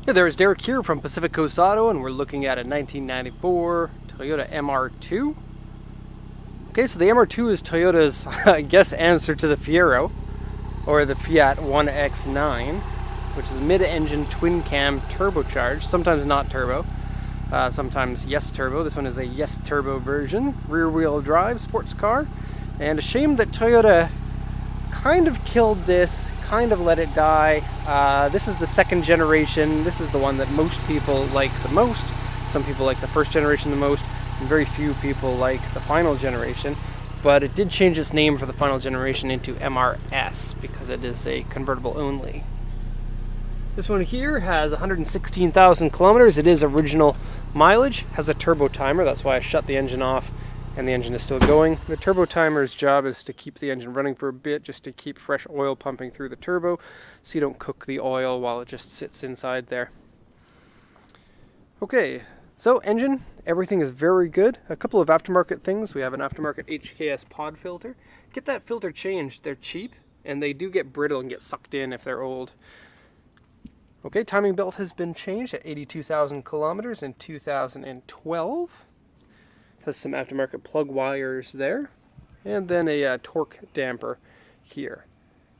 Hey there, it's Derek here from Pacific Coast Auto, and we're looking at a 1994 Toyota MR2. Okay, so the MR2 is Toyota's, I guess, answer to the Fiero, or the Fiat 1X9, which is a mid-engine twin-cam turbocharged, sometimes not turbo, sometimes yes turbo. This one is a yes turbo version, rear-wheel drive sports car, and a shame that Toyota kind of killed this, kind of let it die. This is the second generation. This is the one that most people like the most. Some people like the first generation the most, and very few people like the final generation. But it did change its name for the final generation into MRS because it is a convertible only. This one here has 116,000 kilometers. It is original mileage, has a turbo timer. That's why I shut the engine off and the engine is still going. The turbo timer's job is to keep the engine running for a bit, just to keep fresh oil pumping through the turbo so you don't cook the oil while it just sits inside there. Okay, so engine, everything is very good. A couple of aftermarket things. We have an aftermarket HKS pod filter. Get that filter changed. They're cheap and they do get brittle and get sucked in if they're old. Okay, timing belt has been changed at 82,000 kilometers in 2012. Has some aftermarket plug wires there, and then a torque damper here.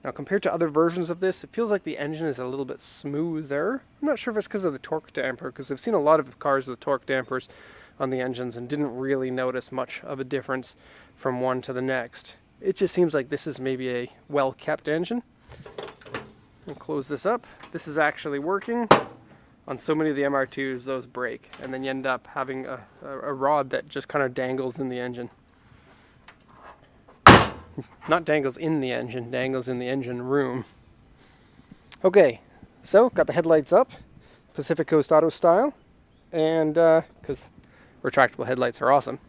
Now, compared to other versions of this, it feels like the engine is a little bit smoother. I'm not sure if it's because of the torque damper, because I've seen a lot of cars with torque dampers on the engines and didn't really notice much of a difference from one to the next. It just seems like this is maybe a well-kept engine. I'll close this up. This is actually working. On so many of the MR2s, those break, and then you end up having a rod that just kind of dangles in the engine. Not dangles in the engine, dangles in the engine room. Okay, so got the headlights up, Pacific Coast Auto style, and because retractable headlights are awesome.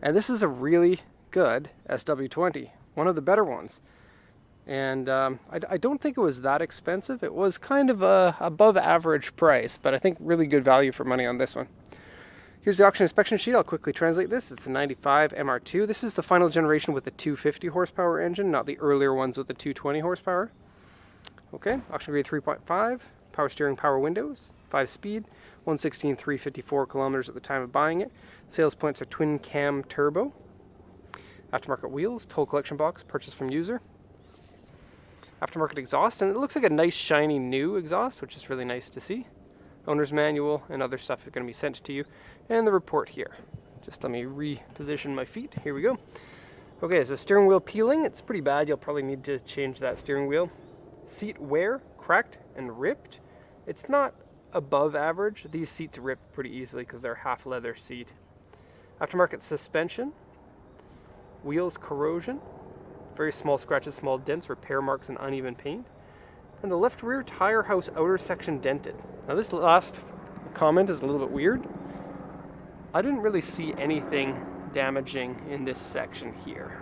And this is a really good SW20, one of the better ones. And I don't think it was that expensive. It was kind of a above average price, but I think really good value for money on this one. Here's the auction inspection sheet. I'll quickly translate this. It's a 95 MR2. This is the final generation with the 250 horsepower engine, not the earlier ones with the 220 horsepower. Okay, auction grade 3.5, power steering, power windows, 5-speed, 116,354 kilometers at the time of buying it. Sales points are twin cam turbo. Aftermarket wheels, toll collection box, purchased from user. Aftermarket exhaust, and it looks like a nice shiny new exhaust, which is really nice to see. Owner's manual and other stuff is going to be sent to you, and the report here. Just let me reposition my feet. Here we go. Okay, so steering wheel peeling, it's pretty bad. You'll probably need to change that steering wheel. Seat wear, cracked and ripped. It's not above average. These seats rip pretty easily because they're half leather seat. Aftermarket suspension, wheels corrosion. Very small scratches, small dents, repair marks, and uneven paint. And the left rear tire house outer section dented. Now this last comment is a little bit weird. I didn't really see anything damaging in this section here.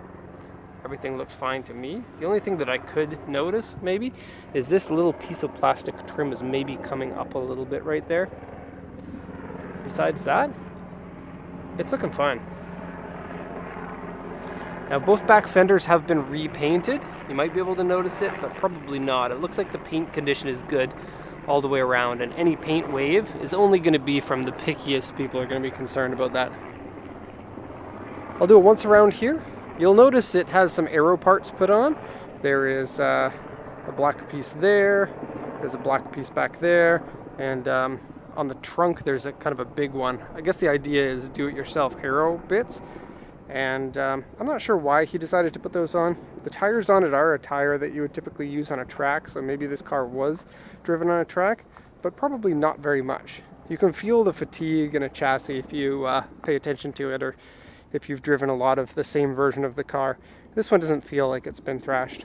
Everything looks fine to me. The only thing that I could notice, maybe, is this little piece of plastic trim is maybe coming up a little bit right there. Besides that, it's looking fine. Now both back fenders have been repainted. You might be able to notice it, but probably not. It looks like the paint condition is good all the way around, and any paint wave is only going to be from the pickiest people are going to be concerned about that. I'll do it once around here. You'll notice it has some aero parts put on. There is a black piece there, there's a black piece back there, and on the trunk there's a kind of a big one. I guess the idea is do-it-yourself aero bits. And I'm not sure why he decided to put those on. The tires on it are a tire that you would typically use on a track, so maybe this car was driven on a track, but probably not very much. You can feel the fatigue in a chassis if you pay attention to it, or if you've driven a lot of the same version of the car. This one doesn't feel like it's been thrashed.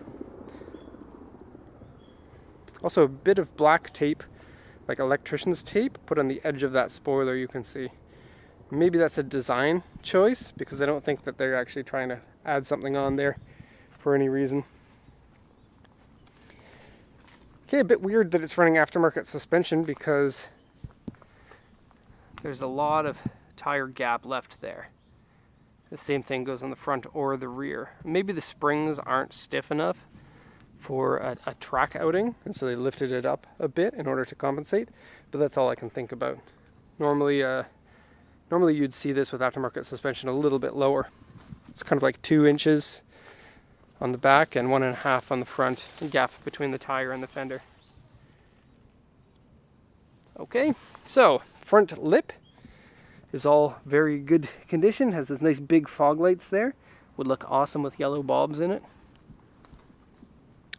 Also a bit of black tape, like electrician's tape, put on the edge of that spoiler, you can see. Maybe that's a design choice, because I don't think that they're actually trying to add something on there for any reason. Okay, a bit weird that it's running aftermarket suspension, because there's a lot of tire gap left there. The same thing goes on the front or the rear. Maybe the springs aren't stiff enough for a track outing, and so they lifted it up a bit in order to compensate, but that's all I can think about. Normally you'd see this with aftermarket suspension a little bit lower. It's kind of like 2 inches on the back and 1.5 on the front, gap between the tire and the fender. Okay, so front lip is all very good condition, has this nice big fog lights there, would look awesome with yellow bulbs in it.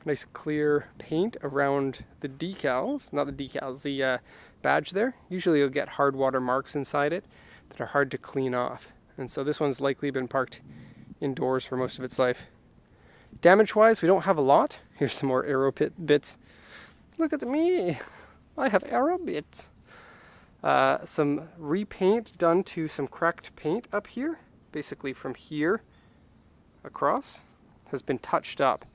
Nice clear paint around the decals, not the decals, the badge there. Usually you'll get hard water marks inside it that are hard to clean off. And so this one's likely been parked indoors for most of its life. Damage-wise, we don't have a lot. Here's some more aero pit bits. Look at me, I have aero bits. Some repaint done to some cracked paint up here, basically from here across, has been touched up.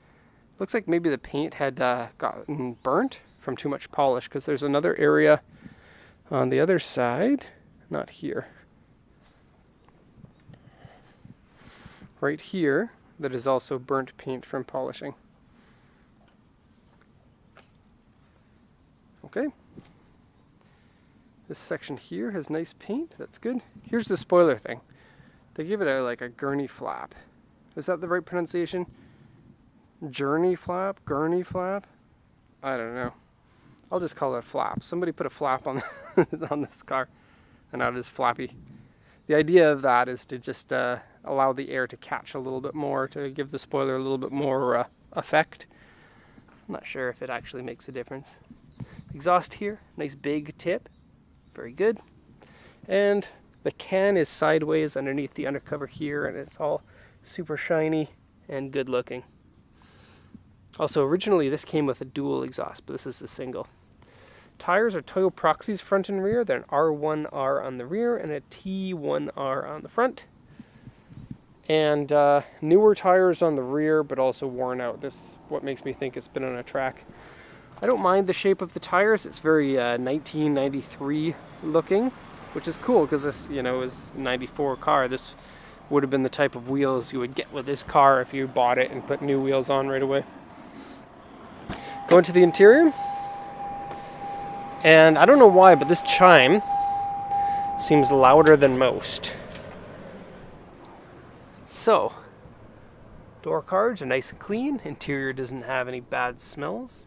Looks like maybe the paint had gotten burnt from too much polish, because there's another area on the other side, not here, right here, that is also burnt paint from polishing. Okay. This section here has nice paint, that's good. Here's the spoiler thing. They give it like a gurney flap. Is that the right pronunciation? Journey flap? Gurney flap? I don't know. I'll just call it a flap. Somebody put a flap on on this car, and now it is flappy. The idea of that is to just allow the air to catch a little bit more, to give the spoiler a little bit more effect. I'm not sure if it actually makes a difference. Exhaust here, nice big tip, very good. And the can is sideways underneath the undercover here, and it's all super shiny and good looking. Also, originally this came with a dual exhaust, but this is the single. Tires are Toyo Proxys front and rear. They're an R1R on the rear and a T1R on the front. And newer tires on the rear, but also worn out. This is what makes me think it's been on a track. I don't mind the shape of the tires. It's very 1993 looking, which is cool because this, you know, is a 94 car. This would have been the type of wheels you would get with this car if you bought it and put new wheels on right away. Go into the interior, and I don't know why, but this chime seems louder than most. So, door cards are nice and clean. Interior doesn't have any bad smells.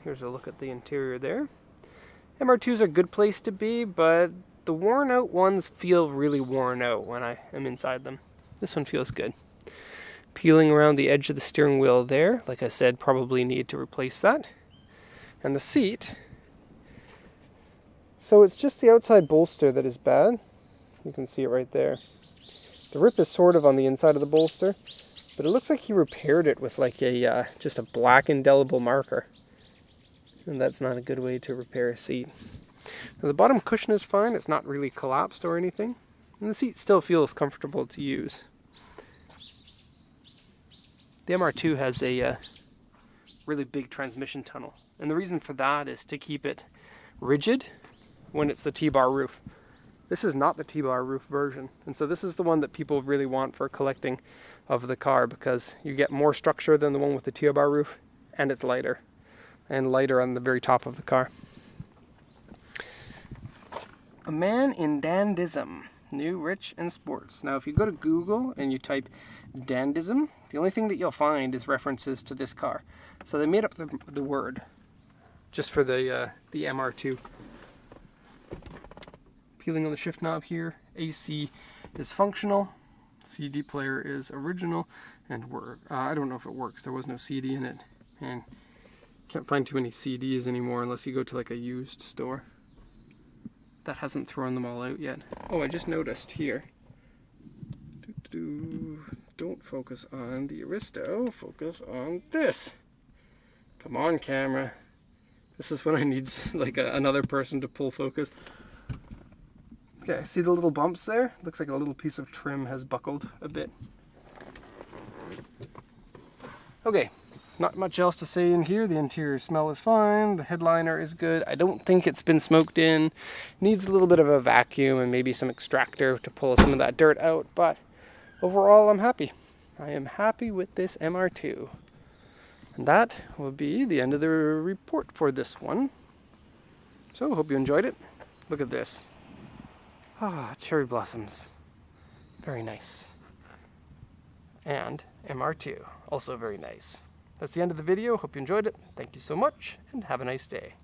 Here's a look at the interior there. MR2s are a good place to be, but the worn out ones feel really worn out when I am inside them. This one feels good. Peeling around the edge of the steering wheel there, like I said, probably need to replace that. And the seat, so it's just the outside bolster that is bad. You can see it right there. The rip is sort of on the inside of the bolster, but it looks like he repaired it with like a just a black indelible marker. And that's not a good way to repair a seat. Now, the bottom cushion is fine, it's not really collapsed or anything. And the seat still feels comfortable to use. The MR2 has a really big transmission tunnel, and the reason for that is to keep it rigid when it's the T-bar roof. This is not the T-bar roof version, and so this is the one that people really want for collecting of the car, because you get more structure than the one with the T-bar roof, and it's lighter, and lighter on the very top of the car. A man in dandism, new, rich, and sports. Now if you go to Google and you type dandism, the only thing that you'll find is references to this car. So they made up the word just for the MR2. Peeling on the shift knob here, AC is functional, CD player is original, and I don't know if it works. There was no CD in it, and can't find too many CDs anymore unless you go to like a used store. That hasn't thrown them all out yet. Oh, I just noticed here. Don't focus on the Aristo, focus on this. Come on, camera. This is when I need like another person to pull focus. Okay, see the little bumps there? Looks like a little piece of trim has buckled a bit. Okay, not much else to say in here. The interior smell is fine. The headliner is good. I don't think it's been smoked in. Needs a little bit of a vacuum and maybe some extractor to pull some of that dirt out, but overall I'm happy. I am happy with this MR2. And that will be the end of the report for this one. So, hope you enjoyed it. Look at this. Ah, cherry blossoms. Very nice. And MR2, also very nice. That's the end of the video. Hope you enjoyed it. Thank you so much, and have a nice day.